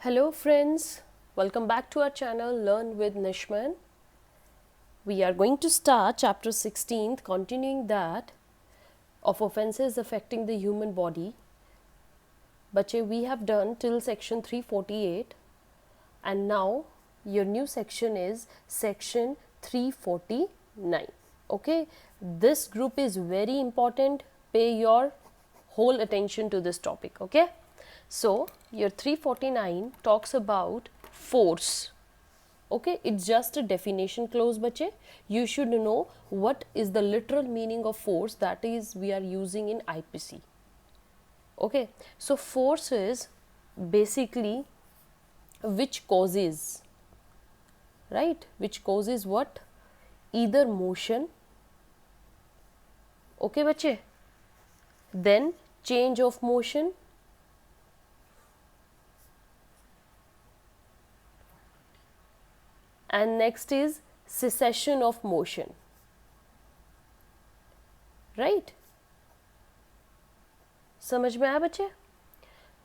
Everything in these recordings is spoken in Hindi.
Hello friends, welcome back to our channel Learn with Nishman. We are going to start chapter 16th, continuing that of offenses affecting the human body. Bache, we have done till section 348 and now your new section is section 349. Okay, this group is very important. Pay your whole attention to this topic. Okay, so your 349 talks about force. Okay, it's just a definition clause, bache. You should know what is the literal meaning of force, that is we are using in IPC. Okay, so force is basically which causes, right, which causes what, either motion, okay bache, then change of motion, and next is cessation of motion, right? समझ में आया बच्चे?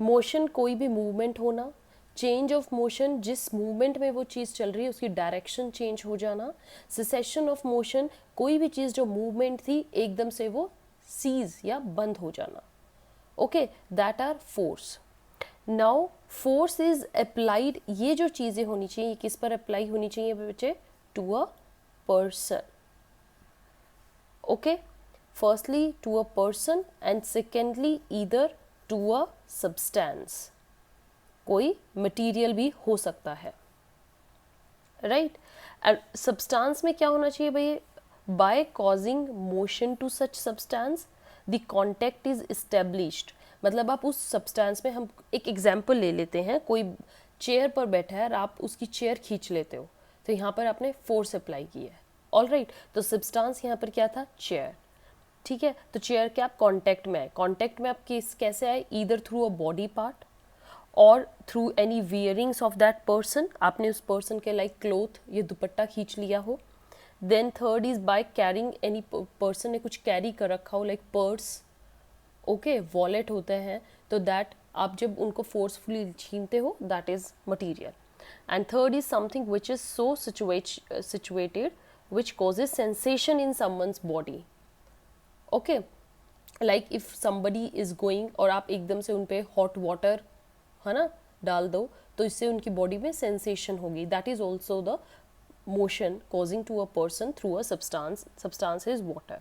मोशन कोई भी मूवमेंट होना, चेंज ऑफ मोशन जिस मूवमेंट में वो चीज़ चल रही है उसकी डायरेक्शन चेंज हो जाना, सेसेशन ऑफ मोशन कोई भी चीज़ जो मूवमेंट थी एकदम से वो सीज या बंद हो जाना. Okay, that are force. Now force is applied, ये जो चीज़ें होनी चाहिए ये किस पर अप्लाई होनी चाहिए बच्चे? To a person. Okay, firstly to a person and secondly either to a substance. कोई मटीरियल भी हो सकता है, राइट? एंड सब्सटेंस में क्या होना चाहिए भाई? By causing motion to such substance the contact is established. मतलब आप उस सब्सटेंस में, हम एक एग्जाम्पल ले लेते हैं, कोई चेयर पर बैठा है और आप उसकी चेयर खींच लेते हो, तो यहाँ पर आपने फोर्स अप्लाई की है. ऑल राइट, तो सब्सटेंस यहाँ पर क्या था? चेयर. ठीक है, तो चेयर के आप कांटेक्ट में आए. कांटेक्ट में आप कैसे आए? Either through a body part और through any wearings of that person. आपने उस पर्सन के लाइक क्लोथ, ये दुपट्टा खींच लिया हो. Then third is by carrying, any person ने कुछ कैरी कर रखा हो लाइक पर्स, ओके, वॉलेट होते हैं, तो दैट आप जब उनको फोर्सफुली छीनते हो, that is material. And third is something which is so situated which causes sensation in someone's body. Okay, like if somebody is going और आप एकदम से उन पे हॉट वाटर है ना डाल दो, तो इससे उनकी बॉडी में सेंसेशन होगी. That is also the motion causing to a person through a substance. Substance is water.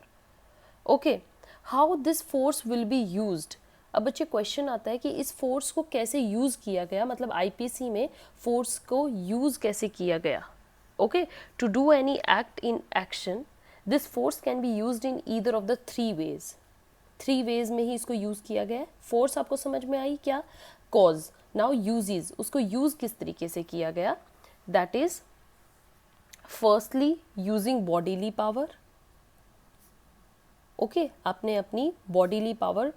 Okay, how this force will be used. अब बच्चे क्वेश्चन आता है कि इस फोर्स को कैसे यूज किया गया, मतलब आईपीसी में फोर्स को यूज कैसे किया गया. Okay, to do any act in action, this force can be used in either of the three ways. Three ways में ही इसको यूज किया गया है. फोर्स आपको समझ में आई क्या? कॉज. नाउ यूजेस, उसको यूज किस तरीके से किया गया? That is firstly using bodily power. Okay, आपने अपनी बॉडीली पावर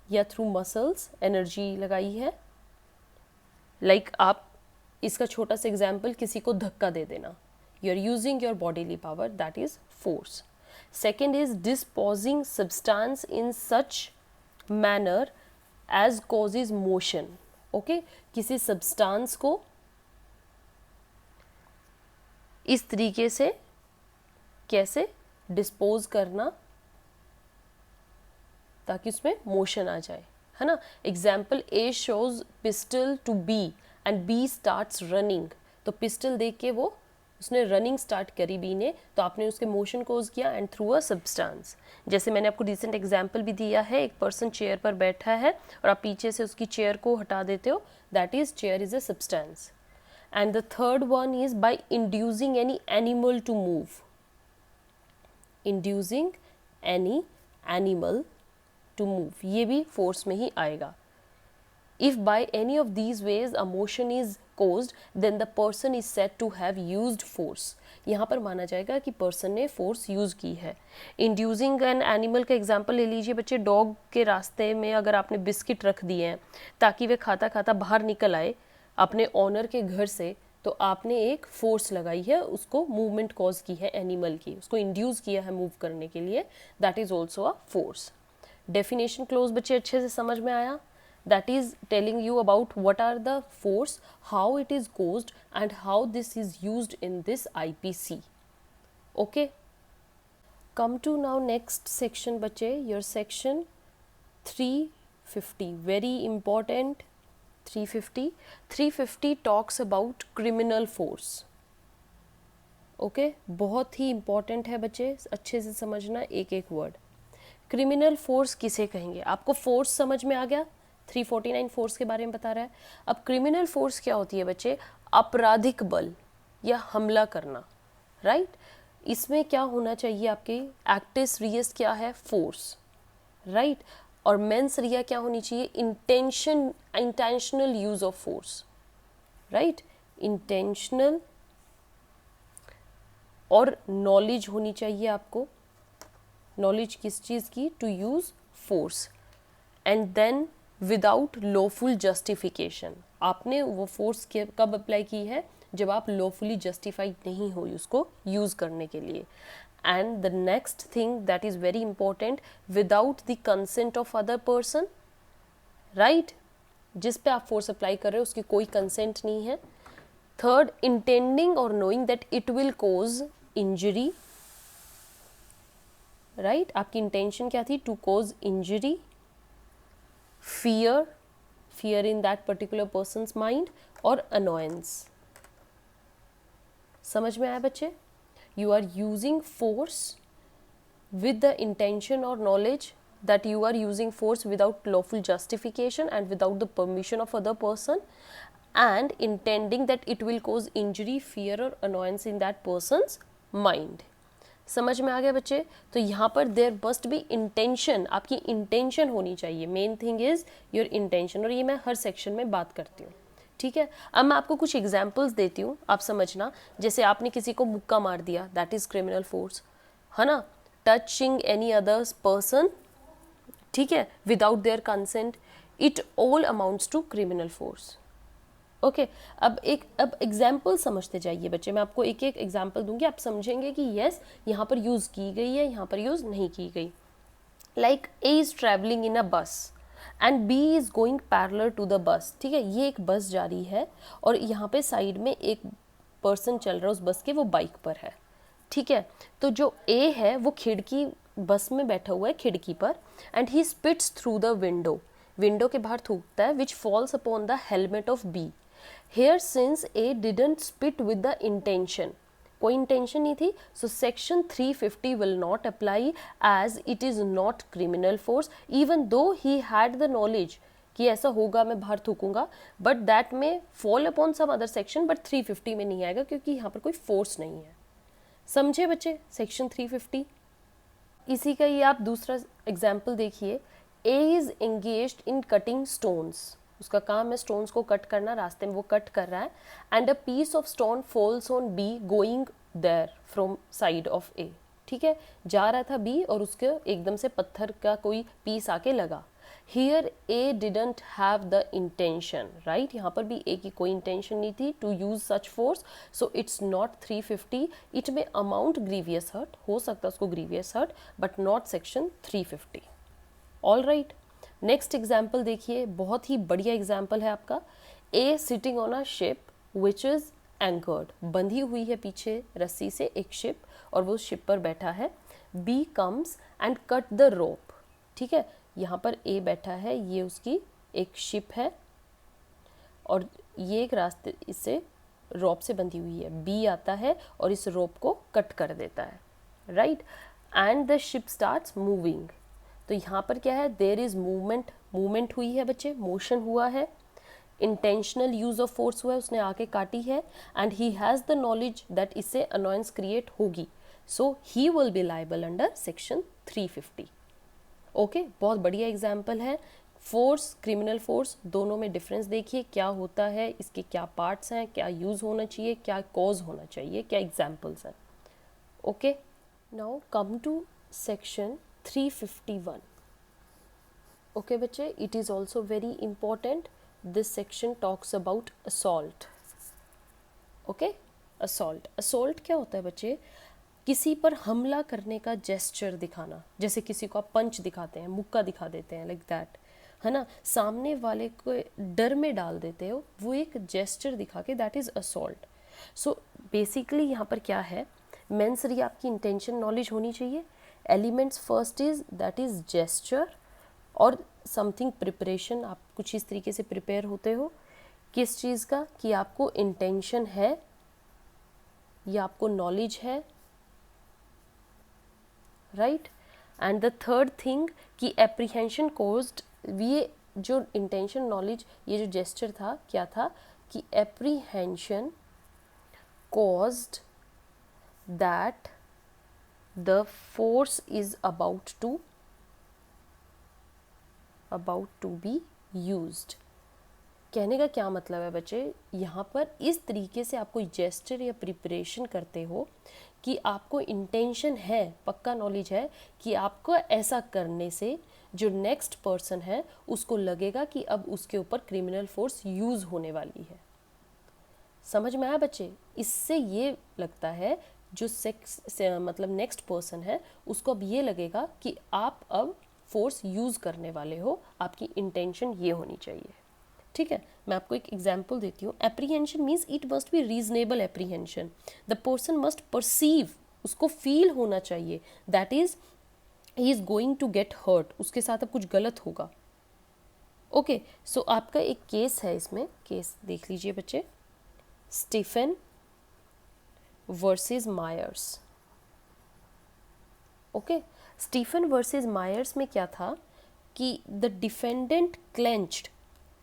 या थ्रू मसल्स एनर्जी लगाई है. लाइक आप, इसका छोटा सा एग्जाम्पल, किसी को धक्का दे देना, you are using your bodily power, that is force. Second is disposing substance in such manner as causes motion. Okay, किसी substance को इस तरीके से कैसे dispose करना ताकि उसमें motion आ जाए, है ना. Example, A shows pistol to B and B starts running. तो पिस्टल देख के वो उसने रनिंग स्टार्ट करी बी ने, तो आपने उसके मोशन कोज किया एंड थ्रू अ सब्सटेंस. जैसे मैंने आपको रिसेंट एग्जांपल भी दिया है, एक पर्सन चेयर पर बैठा है और आप पीछे से उसकी चेयर को हटा देते हो, that is chair is a substance. And the third one is by inducing any animal to move. Inducing any animal to move, ये भी फोर्स में ही आएगा. If by any of these ways a motion is caused, then the person is said to have used force. यहाँ पर माना जाएगा कि पर्सन ने फोर्स यूज़ की है. इंड्यूसिंग एन एनिमल का एग्जाम्पल ले लीजिए बच्चे. डॉग के रास्ते में अगर आपने बिस्किट रख दिए हैं ताकि वे खाता खाता बाहर निकल आए अपने ऑनर के घर से, तो आपने एक फोर्स लगाई है, उसको मूवमेंट कॉज की है एनिमल की, उसको इंड्यूस किया है मूव करने के लिए. That is also a force. Definition close बच्चे अच्छे से समझ में आया? that is telling you about what are the force, how it is caused and how this is used in this IPC. Okay, come to now next section बच्चे, your section 350, very important. 350 talks about criminal force. Okay बहुत ही इंपॉर्टेंट है बच्चे, अच्छे से समझना एक एक वर्ड. क्रिमिनल फोर्स किसे कहेंगे? आपको फोर्स समझ में आ गया, 349 फोर्स के बारे में बता रहा है. अब क्रिमिनल फोर्स क्या होती है बच्चे? आपराधिक बल या हमला करना, राइट. इसमें क्या होना चाहिए आपके? एक्टिस रियस क्या है? Force, right. और मेंस रिया क्या होनी चाहिए? Intentional use of force, right. Intentional और नॉलेज होनी चाहिए आपको. नॉलेज किस चीज़ की? To use force. And then without lawful justification. आपने वो फोर्स कब अप्लाई की है? जब आप लॉफुली जस्टिफाइड नहीं हो उसको यूज़ करने के लिए. And the next thing that is very important, without the consent of other person, right. जिस पे आप फोर्स अप्लाई कर रहे हो उसकी कोई कंसेंट नहीं है. थर्ड, इंटेंडिंग और knowing that it will cause injury, right. आपकी इंटेंशन क्या थी? To cause injury. Fear in that particular person's mind और अनोयंस. समझ में आया बच्चे? You are using force with the intention or knowledge that you are using force without lawful justification and without the permission of other person, and intending that it will cause injury, fear or annoyance in that person's mind. समझ में आ गया बच्चे? तो यहाँ पर देयर मस्ट बी इंटेंशन, आपकी इंटेंशन होनी चाहिए. Main thing is your intention, और ये मैं हर सेक्शन में बात करती हूँ, ठीक है. अब मैं आपको कुछ एग्जाम्पल्स देती हूँ, आप समझना. जैसे आपने किसी को मुक्का मार दिया, दैट इज क्रिमिनल फोर्स, है ना. टचिंग एनी अदर्स पर्सन, ठीक है, without their consent, it all amounts to criminal force. Okay, अब एग्जाम्पल समझते जाइए बच्चे. मैं आपको एक एक एग्जाम्पल दूंगी, आप समझेंगे कि यस यहाँ पर यूज़ की गई है, यहाँ पर यूज़ नहीं की गई. Like A is travelling in a bus and B is going parallel to the bus. ठीक है, ये एक बस जा रही है और यहाँ पे साइड में एक पर्सन चल रहा है उस बस के, वो बाइक पर है. ठीक है, तो जो ए है वो खिड़की, बस में बैठा हुआ है खिड़की पर, and he spits through the window के बाहर थूकता है, which falls upon the helmet of B. Here since A didn't spit with the intention, कोई इंटेंशन नहीं थी, so section 350 will not apply as it is not criminal force, even though he had the knowledge कि ऐसा होगा, मैं बाहर थूकूंगा, but that may fall upon some other section, but 350 में नहीं आएगा क्योंकि यहाँ पर कोई force नहीं है. समझे बच्चे section 350? इसी का ही आप दूसरा एग्जाम्पल देखिए. A is engaged in cutting stones, उसका काम है स्टोन्स को कट करना, रास्ते में वो कट कर रहा है. And a piece of stone falls on B going there from side of A. ठीक है, जा रहा था बी और उसके एकदम से पत्थर का कोई पीस आके लगा. Here A didn't have the intention, right. यहाँ पर भी ए की कोई इंटेंशन नहीं थी to use such force, so it's not 350. It में अमाउंट ग्रीवियस हर्ट, हो सकता है उसको grievous hurt, but not section 350. All right. Next example देखिए, बहुत ही बढ़िया एग्जाम्पल है आपका. A sitting on a ship which is anchored, बंधी हुई है पीछे रस्सी से एक शिप और वो शिप पर बैठा है. B comes and cut the rope. ठीक है, यहाँ पर ए बैठा है, ये उसकी एक शिप है और ये एक रास्ते इससे रोप से बंधी हुई है. बी आता है और इस रोप को कट कर देता है, right. And the ship starts moving. तो यहाँ पर क्या है? देयर इज मूवमेंट हुई है बच्चे, मोशन हुआ है. इंटेंशनल यूज ऑफ फोर्स हुआ है, उसने आके काटी है. And he has the knowledge that इससे अनॉयंस क्रिएट होगी, so he will be liable under section 350. Okay, बहुत बढ़िया एग्जाम्पल है. फोर्स, क्रिमिनल फोर्स, दोनों में डिफरेंस देखिए क्या होता है, इसके क्या पार्ट्स हैं, क्या यूज होना चाहिए, क्या कॉज होना चाहिए, क्या एग्जाम्पल्स हैं. Okay, now come to section 351. Okay बच्चे, it is also very important. This section talks about assault. Okay, assault क्या होता है बच्चे? किसी पर हमला करने का जेस्चर दिखाना. जैसे किसी को आप पंच दिखाते हैं, मुक्का दिखा देते हैं, लाइक दैट, है ना, सामने वाले को डर में डाल देते हो, वो एक जेस्चर दिखा के, that is assault. So basically यहाँ पर क्या है, मेंसरी आपकी इंटेंशन नॉलेज होनी चाहिए। Elements first is that is gesture और समथिंग प्रिपरेशन, आप कुछ इस तरीके से प्रिपेयर होते हो किस चीज़ का, कि आपको इंटेंशन है या आपको नॉलेज है, right. And the third thing कि एप्रीहेंशन कोज्ड, ये जो इंटेंशन नॉलेज, ये जो जेस्चर था क्या था कि apprehension caused that the force is about to be used। कहने का क्या मतलब है बच्चे, यहाँ पर इस तरीके से आप कोई जेस्चर या प्रिपरेशन करते हो कि आपको इंटेंशन है, पक्का नॉलेज है कि आपको ऐसा करने से जो नेक्स्ट पर्सन है उसको लगेगा कि अब उसके ऊपर क्रिमिनल फोर्स यूज़ होने वाली है। समझ में आया बच्चे? इससे ये लगता है जो सेक्स से मतलब नेक्स्ट पर्सन है उसको अब ये लगेगा कि आप अब फोर्स यूज़ करने वाले हो, आपकी इंटेंशन ये होनी चाहिए। ठीक है, मैं आपको एक एग्जांपल देती हूँ। Apprehension means it must be reasonable apprehension, the person must perceive, उसको फील होना चाहिए that is he is going to get hurt, उसके साथ अब कुछ गलत होगा। ओके, सो आपका एक केस है, इसमें केस देख लीजिए बच्चे, Stephen versus Myers. Okay, Stephen versus Myers में क्या था कि the defendant clenched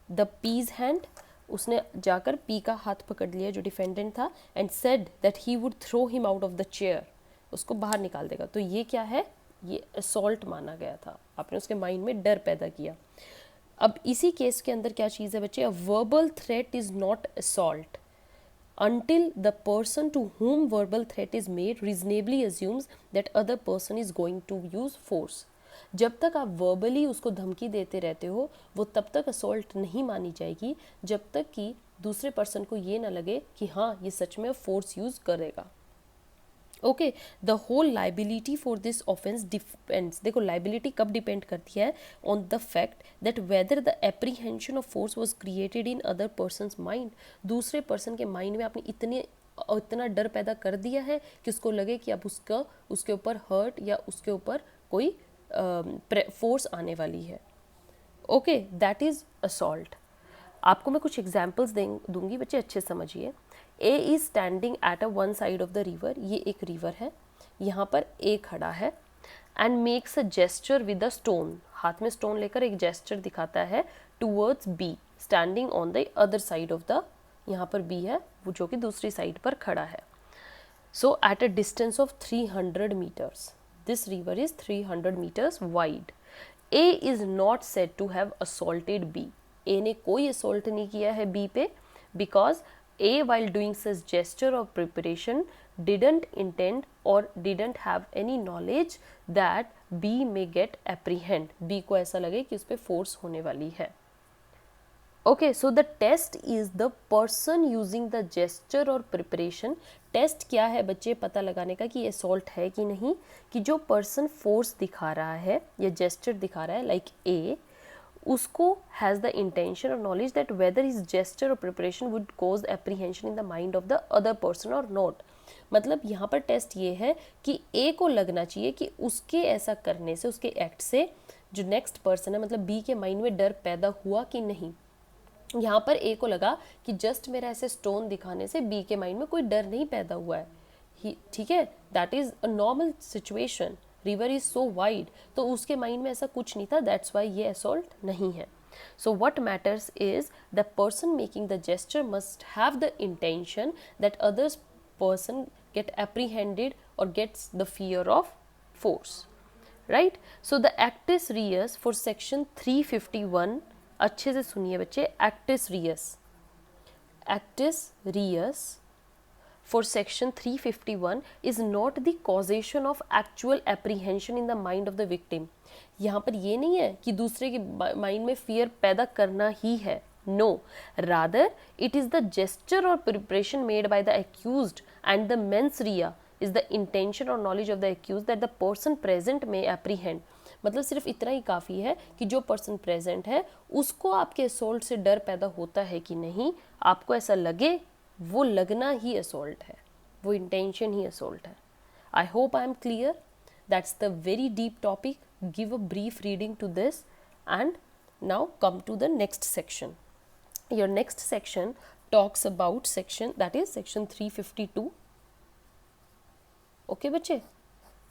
the P's hand, उसने जाकर पी का हाथ पकड़ लिया जो डिफेंडेंट था, and said that he would throw him out of the chair, उसको बाहर निकाल देगा। तो ये क्या है, ये असॉल्ट माना गया था, आपने उसके माइंड में डर पैदा किया। अब इसी केस के अंदर क्या चीज़ है बच्चे, a verbal threat is not assault until the person to whom verbal threat is made reasonably assumes that other person is going to use force। जब तक आप वर्बली उसको धमकी देते रहते हो वो तब तक असॉल्ट नहीं मानी जाएगी जब तक कि दूसरे पर्सन को ये ना लगे कि हाँ ये सच में फोर्स यूज़ करेगा। Okay, the whole liability for this offence depends, देखो लाइबिलिटी कब डिपेंड करती है, on the fact that whether the apprehension of force was created in other persons mind, दूसरे पर्सन के माइंड में आपने इतना डर पैदा कर दिया है कि उसको लगे कि अब उसके ऊपर हर्ट या उसके ऊपर कोई फोर्स आने वाली है। Okay, that is assault. आपको मैं कुछ एग्जाम्पल्स दूंगी बच्चे, अच्छे समझिए। A is standing at a one side of the river, ये एक रिवर है, यहाँ पर ए खड़ा है, and makes a gesture with a stone, हाथ में स्टोन लेकर एक जेस्चर दिखाता है towards B standing on the other side of the, यहाँ पर बी है वो जो कि दूसरी साइड पर खड़ा है। So at a distance of 300 metres, this river is 300 metres wide. A is not said to have assaulted B, A ने कोई असॉल्ट नहीं किया है बी पे, because A while doing such gesture or preparation didn't intend or didn't have any knowledge that B may get apprehend, B को ऐसा लगे कि उस पर force होने वाली है। Okay, so the test is the person using the gesture or preparation। Test क्या है बच्चे पता लगाने का कि assault है कि नहीं, कि जो person force दिखा रहा है या gesture दिखा रहा है like A, उसको हैज़ द इंटेंशन और knowledge that whether his gesture और preparation would cause apprehension in the mind of the other person और नॉट। मतलब यहाँ पर टेस्ट ये है कि ए को लगना चाहिए कि उसके ऐसा करने से, उसके एक्ट से जो नेक्स्ट पर्सन है मतलब बी के माइंड में डर पैदा हुआ कि नहीं। यहाँ पर ए को लगा कि जस्ट मेरा ऐसे स्टोन दिखाने से बी के माइंड में कोई डर नहीं पैदा हुआ है, ठीक है, that is a normal situation, river is so wide, तो उसके माइंड में ऐसा कुछ नहीं था, दैट्स वाई ये असॉल्ट नहीं है। So what matters is the person making the gesture must have the intention that others person get apprehended और gets the fear of force, right. So the actus reus for section 351, अच्छे से सुनिए बच्चे, एक्टिस Reis for section 351 is not the causation of actual apprehension in the mind of the victim। यहाँ पर ये नहीं है कि दूसरे के माइंड में फियर पैदा करना ही है, no, rather it is the gesture or preparation made by the accused and the mens rea is the intention or knowledge of the accused that the person present may apprehend। मतलब सिर्फ इतना ही काफ़ी है कि जो पर्सन प्रेजेंट है उसको आपके असोल्ट से डर पैदा होता है कि नहीं, आपको ऐसा लगे, वो लगना ही असोल्ट है, वो इंटेंशन ही असोल्ट है। I hope I am clear. That's the very deep topic. Give a brief reading to this and now come to the next section. Your next section talks about section, that is section 352. okay बच्चे,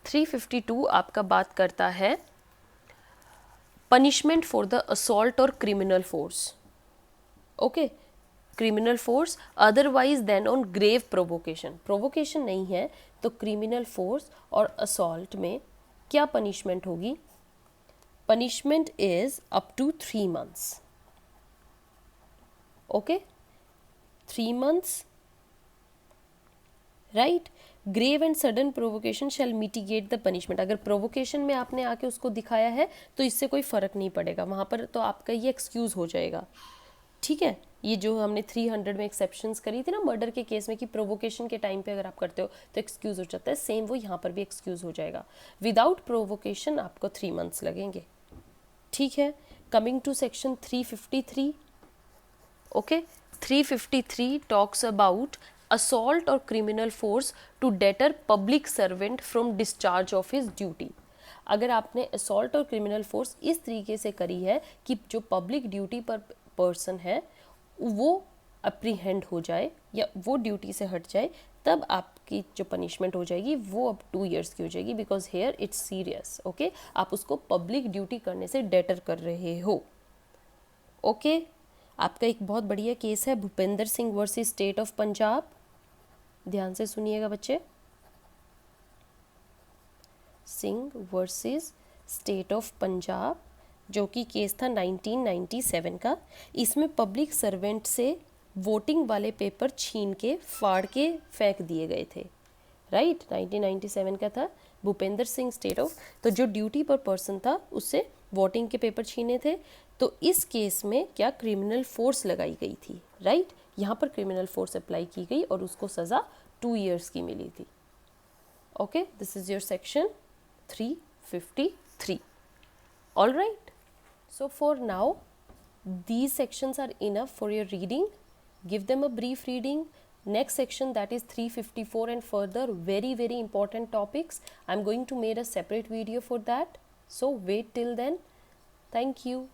352 आपका बात करता है पनिशमेंट फॉर द असॉल्ट और criminal force. Okay, criminal force otherwise then on grave provocation. Provocation नहीं है तो क्रिमिनल फोर्स और असॉल्ट में क्या पनिशमेंट होगी? Punishment is up to 3 months. Okay, 3 months, right? Grave and sudden provocation shall mitigate the punishment. अगर provocation में आपने आके उसको दिखाया है तो इससे कोई फ़र्क नहीं पड़ेगा, वहाँ पर तो आपका ये एक्सक्यूज़ हो जाएगा. ठीक है, ये जो हमने 300 में एक्सेप्शंस करी थी ना मर्डर के केस में कि प्रोवोकेशन के टाइम पे अगर आप करते हो तो एक्सक्यूज़ हो जाता है, सेम वो यहाँ पर भी एक्सक्यूज़ हो जाएगा. विदाउट प्रोवोकेशन आपको 3 months लगेंगे. ठीक है, coming to section 353. Okay, 353 talks about assault और criminal force to deter public servant from discharge of his duty. अगर आपने असॉल्ट और क्रिमिनल फोर्स इस तरीके से करी है कि जो पब्लिक ड्यूटी पर पर्सन है वो अप्रीहेंड हो जाए या वो ड्यूटी से हट जाए, तब आपकी जो पनिशमेंट हो जाएगी वो अब 2 years की हो जाएगी, because here it's serious. Okay, आप उसको पब्लिक ड्यूटी करने से डेटर कर रहे हो. ओके, आपका एक बहुत बढ़िया केस है Bhupendra Singh versus state of Punjab. ध्यान से सुनिएगा बच्चे. Singh versus state of Punjab, जो कि केस था 1997 का. इसमें पब्लिक सर्वेंट से वोटिंग वाले पेपर छीन के फाड़ के फेंक दिए गए थे. राइट, 1997 का था. भूपेंद्र सिंह स्टेट ऑफ, तो जो ड्यूटी पर पर्सन था उससे वोटिंग के पेपर छीने थे. तो इस केस में क्या क्रिमिनल फोर्स लगाई गई थी. राइट, यहाँ पर क्रिमिनल फोर्स अप्लाई की गई और उसको सज़ा 2 years की मिली थी. Okay, this is your section 353. All right, so for now these sections are enough for your reading. Give them a brief reading. Next section, that is 354 and further, very important topics. I'm going to make a separate video for that, so wait till then. Thank you.